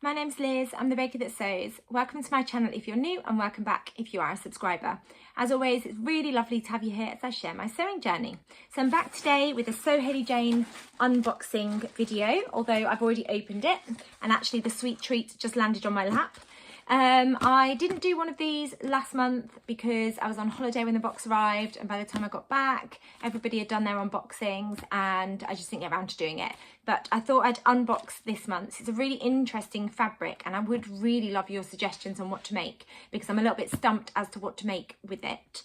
my name's Liz, I'm the baker that sews. Welcome to my channel if you're new and welcome back if you are a subscriber. As always, it's really lovely to have you here as I share my sewing journey. So I'm back today with a Sew Hayley Jane unboxing video, although I've already opened it and actually the sweet treat just landed on my lap. I didn't do one of these last month because I was on holiday when the box arrived, and by the time I got back everybody had done their unboxings and I just didn't get around to doing it. But I thought I'd unbox this month. It's a really interesting fabric and I would really love your suggestions on what to make because I'm a little bit stumped as to what to make with it.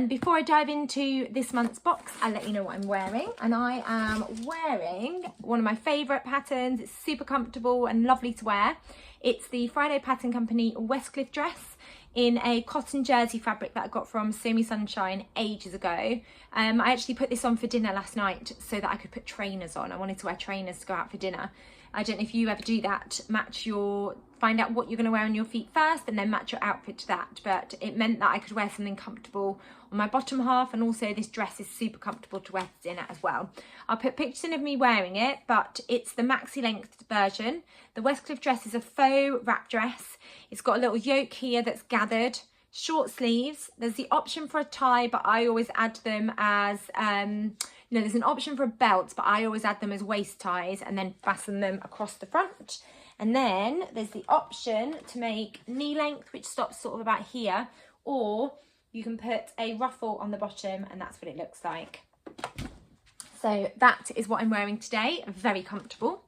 Before I dive into this month's box, I'll let you know what I'm wearing. And I am wearing one of my favourite patterns. It's super comfortable and lovely to wear. It's the Friday Pattern Company Westcliff dress in a cotton jersey fabric that I got from Sew Me Sunshine ages ago. I actually put this on for dinner last night so that I could put trainers on. I wanted to wear trainers to go out for dinner. I don't know if you ever do that, find out what you're going to wear on your feet first and then match your outfit to that. But it meant that I could wear something comfortable on my bottom half, and also this dress is super comfortable to wear for dinner as well. I'll put pictures in of me wearing it, but it's the maxi length version. The Westcliff dress is a faux wrap dress. It's got a little yoke here that's gathered, short sleeves. There's the option for a tie, but I always add them as there's an option for a belt, but I always add them as waist ties and then fasten them across the front. And then there's the option to make knee length, which stops sort of about here, or you can put a ruffle on the bottom and that's what it looks like. So that is what I'm wearing today, very comfortable.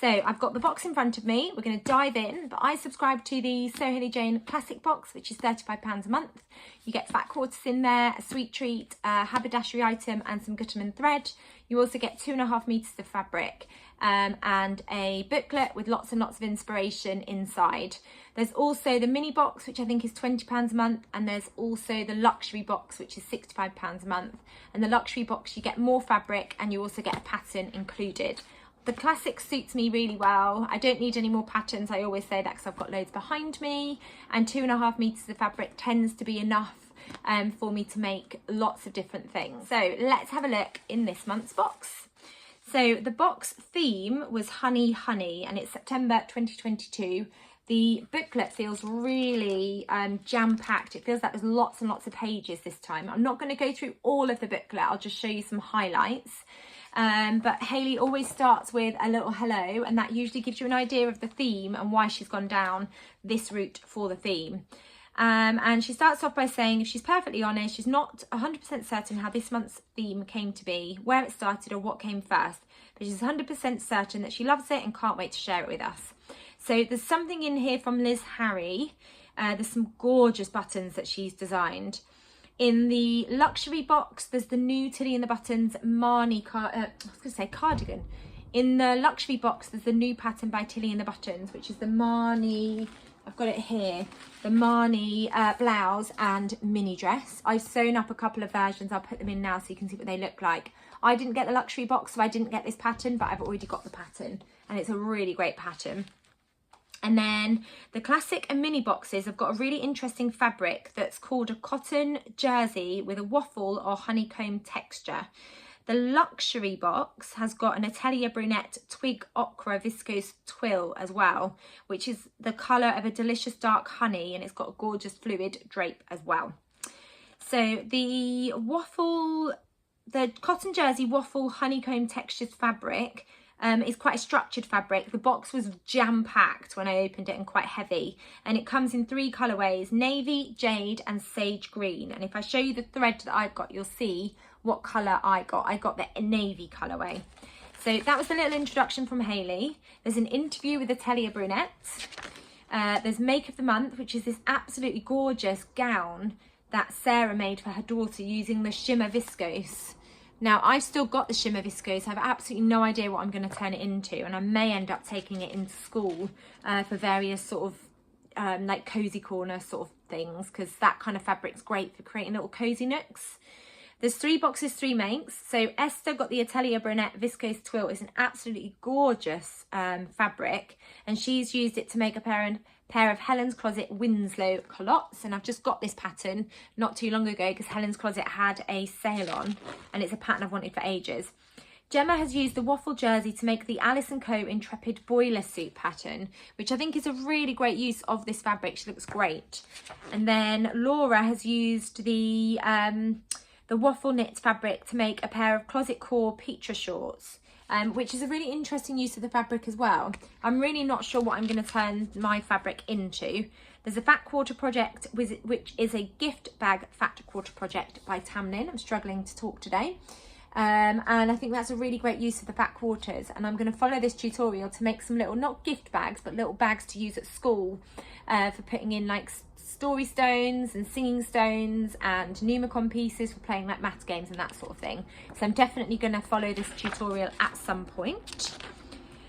So I've got the box in front of me. We're going to dive in, but I subscribe to the Sew Hayley Jane Classic box, which is £35 a month. You get fat quarters in there, a sweet treat, a haberdashery item and some Gutterman thread. You also get 2.5 meters of fabric and a booklet with lots and lots of inspiration inside. There's also the mini box, which I think is £20 a month, and there's also the luxury box, which is £65 a month. And the luxury box, you get more fabric and you also get a pattern included. The classic suits me really well. I don't need any more patterns. I always say that because I've got loads behind me, and 2.5 meters of fabric tends to be enough for me to make lots of different things. So let's have a look in this month's box. So the box theme was Honey Honey and it's September 2022. The booklet feels really jam-packed. It feels like there's lots and lots of pages this time. I'm not going to go through all of the booklet. I'll just show you some highlights. But Hayley always starts with a little hello, and that usually gives you an idea of the theme and why she's gone down this route for the theme. And she starts off by saying, if she's perfectly honest, she's not 100% certain how this month's theme came to be, where it started or what came first, but she's 100% certain that she loves it and can't wait to share it with us. So there's something in here from Liz Harry. There's some gorgeous buttons that she's designed. In the luxury box, there's the new Tilly and the Buttons Marnie cardigan. In the luxury box, there's the new pattern by Tilly and the Buttons, which is the Marnie, I've got it here, the Marnie blouse and mini dress. I've sewn up a couple of versions. I'll put them in now so you can see what they look like. I didn't get the luxury box, so I didn't get this pattern, but I've already got the pattern, and it's a really great pattern. And then the classic and mini boxes have got a really interesting fabric that's called a cotton jersey with a waffle or honeycomb texture. The luxury box has got an Atelier Brunette Twig Ochre Viscose Twill as well, which is the colour of a delicious dark honey, and it's got a gorgeous fluid drape as well. So the cotton jersey waffle honeycomb textured fabric is quite a structured fabric. The box was jam-packed when I opened it and quite heavy, and it comes in 3 colourways: navy, jade and sage green. And if I show you the thread that I've got, you'll see what colour I got. I got the navy colourway. So that was the little introduction from Hayley. There's an interview with Atelier Brunette. There's Make of the Month, which is this absolutely gorgeous gown that Sarah made for her daughter using the shimmer viscose. Now, I've still got the shimmer viscose. I have absolutely no idea what I'm going to turn it into, and I may end up taking it into school for various sort of like cozy corner sort of things, because that kind of fabric's great for creating little cozy nooks. There's 3 boxes, 3 makes. So Esther got the Atelier Brunette Viscose Twill. It's an absolutely gorgeous fabric, and she's used it to make a pair of Helen's Closet Winslow culottes, and I've just got this pattern not too long ago because Helen's Closet had a sale on, and it's a pattern I've wanted for ages. Gemma has used the waffle jersey to make the Alice & Co Intrepid boiler suit pattern, which I think is a really great use of this fabric. She looks great. And then Laura has used the Waffle Knit fabric to make a pair of closet core Petra shorts, which is a really interesting use of the fabric as well. I'm really not sure what I'm going to turn my fabric into. There's a fat quarter project, which is a gift bag fat quarter project by Tamlin. I'm struggling to talk today. And I think that's a really great use of the fat quarters, and I'm going to follow this tutorial to make some little, not gift bags, but little bags to use at school for putting in like story stones and singing stones and Numicon pieces for playing like math games and that sort of thing. So I'm definitely going to follow this tutorial at some point.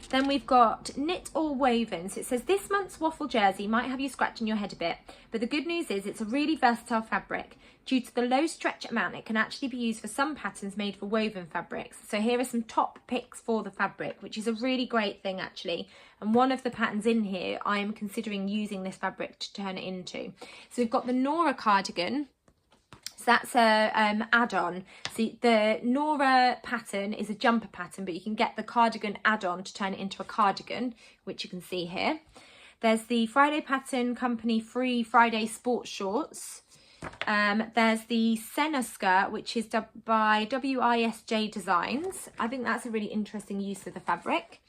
Then we've got Knit or Woven. So it says this month's waffle jersey might have you scratching your head a bit, but the good news is it's a really versatile fabric. Due to the low stretch amount, it can actually be used for some patterns made for woven fabrics. So here are some top picks for the fabric, which is a really great thing actually. And one of the patterns in here, I am considering using this fabric to turn it into. So we've got the Nora cardigan. So that's a add-on. So the Nora pattern is a jumper pattern, but you can get the cardigan add-on to turn it into a cardigan, which you can see here. There's the Friday Pattern Company Free Friday Sports Shorts. There's the Senna skirt, which is by WISJ Designs. I think that's a really interesting use of the fabric.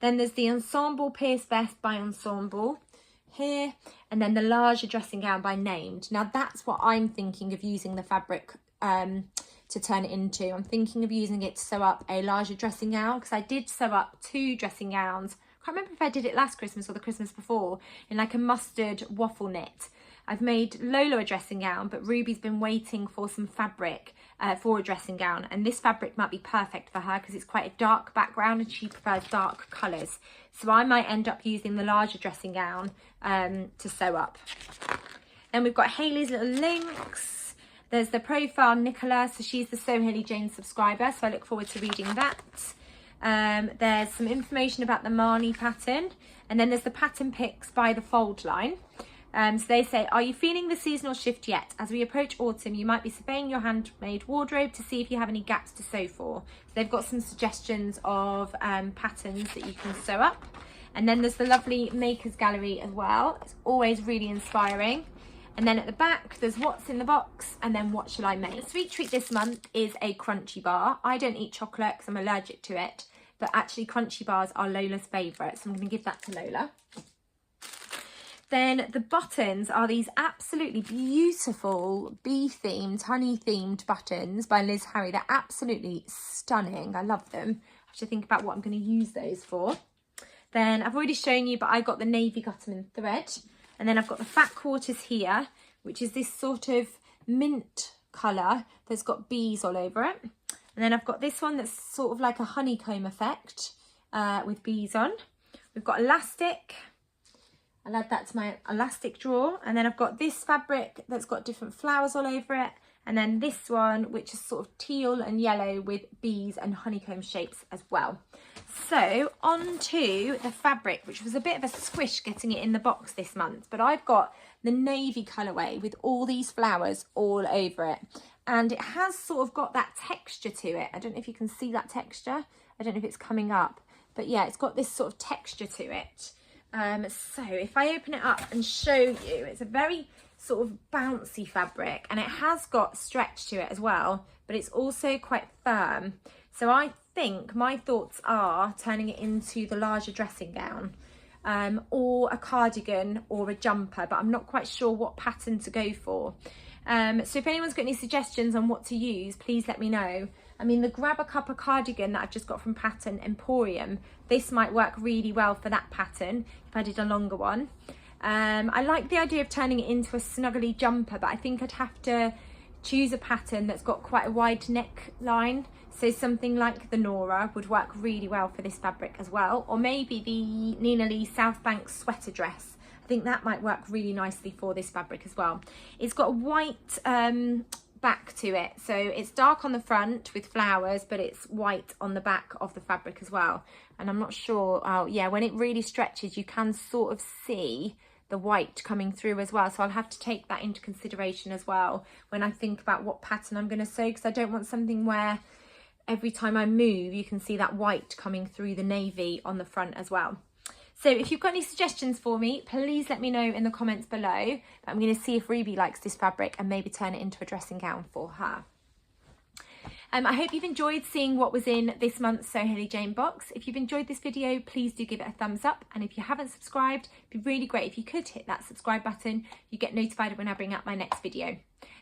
Then there's the Ensemble Pierce Vest by Ensemble here, and then the larger dressing gown by Named. Now that's what I'm thinking of using the fabric to turn it into. I'm thinking of using it to sew up a larger dressing gown, because I did sew up 2 dressing gowns. I can't remember if I did it last Christmas or the Christmas before, in like a mustard waffle knit. I've made Lola a dressing gown, but Ruby's been waiting for some fabric for a dressing gown, and this fabric might be perfect for her because it's quite a dark background and she prefers dark colours. So I might end up using the larger dressing gown to sew up. Then we've got Hayleys Links. There's the profile Nicola, so she's the Sew Hayley Jane subscriber, so I look forward to reading that. There's some information about the Marnie pattern, and then there's the pattern picks by the Fold line. So they say, are you feeling the seasonal shift yet? As we approach autumn, you might be surveying your handmade wardrobe to see if you have any gaps to sew for. So they've got some suggestions of patterns that you can sew up. And then there's the lovely Makers Gallery as well. It's always really inspiring. And then at the back, there's what's in the box and then what shall I make. The sweet treat this month is a crunchy bar. I don't eat chocolate because I'm allergic to it, but actually crunchy bars are Lola's favourite, so I'm going to give that to Lola. Then the buttons are these absolutely beautiful bee-themed, honey-themed buttons by Liz Harry. They're absolutely stunning. I love them. I have to think about what I'm going to use those for. Then I've already shown you, but I got the navy Gutterman thread. And then I've got the fat quarters here, which is this sort of mint colour that's got bees all over it. And then I've got this one that's sort of like a honeycomb effect with bees on. We've got elastic. I'll add that to my elastic drawer. And then I've got this fabric that's got different flowers all over it. And then this one, which is sort of teal and yellow with bees and honeycomb shapes as well. So on to the fabric, which was a bit of a squish getting it in the box this month. But I've got the navy colourway with all these flowers all over it. And it has sort of got that texture to it. I don't know if you can see that texture. I don't know if it's coming up. But yeah, it's got this sort of texture to it. So if I open it up and show you, it's a very sort of bouncy fabric, and it has got stretch to it as well, but it's also quite firm. So I think my thoughts are turning it into the larger dressing gown, or a cardigan or a jumper, but I'm not quite sure what pattern to go for. So if anyone's got any suggestions on what to use, please let me know. I mean, the Grab a Cuppa cardigan that I've just got from Pattern Emporium, this might work really well for that pattern if I did a longer one. I like the idea of turning it into a snuggly jumper, but I think I'd have to choose a pattern that's got quite a wide neckline. So something like the Nora would work really well for this fabric as well. Or maybe the Nina Lee South Bank sweater dress. I think that might work really nicely for this fabric as well. It's got a white back to it, so it's dark on the front with flowers, but it's white on the back of the fabric as well. And I'm not sure, oh yeah, when it really stretches you can sort of see the white coming through as well, so I'll have to take that into consideration as well when I think about what pattern I'm going to sew, because I don't want something where every time I move, you can see that white coming through the navy on the front as well. So if you've got any suggestions for me, please let me know in the comments below. I'm going to see if Ruby likes this fabric and maybe turn it into a dressing gown for her. I hope you've enjoyed seeing what was in this month's Sew Hayley Jane box. If you've enjoyed this video, please do give it a thumbs up. And if you haven't subscribed, it'd be really great if you could hit that subscribe button. You get notified when I bring up my next video.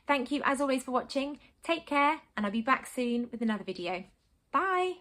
Thank you as always for watching. Take care, and I'll be back soon with another video. Bye.